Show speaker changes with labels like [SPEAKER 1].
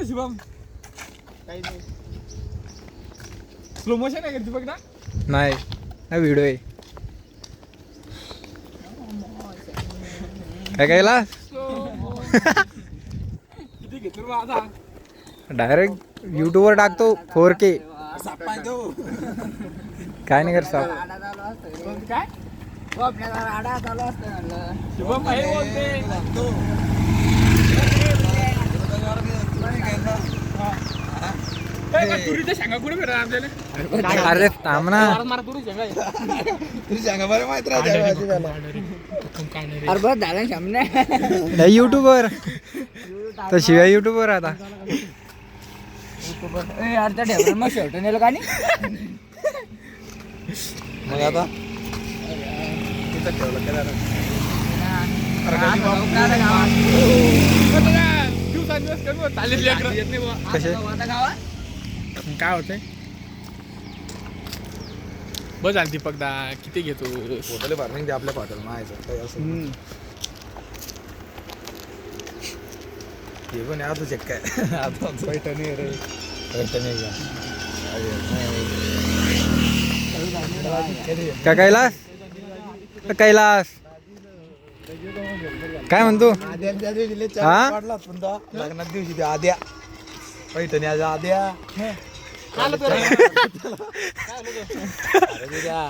[SPEAKER 1] Shubham slow motion आहे का दीपक ना
[SPEAKER 2] नाही हा व्हिडिओ आहे काय केला
[SPEAKER 1] किती घेतो आता
[SPEAKER 2] डायरेक्ट युट्यूबवर टाकतो 4K काय नाही करत साप
[SPEAKER 1] काय
[SPEAKER 3] आपल्याला राडा चालू असतं म्हणलं
[SPEAKER 1] शुभम हे बोलते तुरीच्या शेंगा कुठे भेटणार आपल्याला
[SPEAKER 2] अरे थांब ना
[SPEAKER 1] मारा तुरी शेंगा
[SPEAKER 4] तुझी सांगा बरं माहित राहते
[SPEAKER 3] अरे बस झालं सामने
[SPEAKER 2] युट्यूबवर तर शिवाय युट्यूबवर आता
[SPEAKER 3] यार त्या ढेबरात मग शेवट नेलं का नाही
[SPEAKER 4] मग आता तिथं ठेवलं काय झालं?
[SPEAKER 1] दिवस कमी चालेल लेकरं. येत नाही बुवा.
[SPEAKER 2] कसे
[SPEAKER 1] काय होतंय बस झालं दीपक दा किती घेतो
[SPEAKER 4] हॉटेल फार्मिंग ते आपल्या हॉटेल माहायचं काही असं हे पण आता चेक काय आता पैठणी रे पैठणी
[SPEAKER 2] काय कैलास कैलास काय म्हणतो
[SPEAKER 4] आद्या त्या दिवशी लय
[SPEAKER 2] हा?
[SPEAKER 4] चार वाटला पण तो लग्नात दिवशी ते आद्या पैठणी आज आद्या
[SPEAKER 1] काय आलं तुला?
[SPEAKER 4] अरे तुझ्या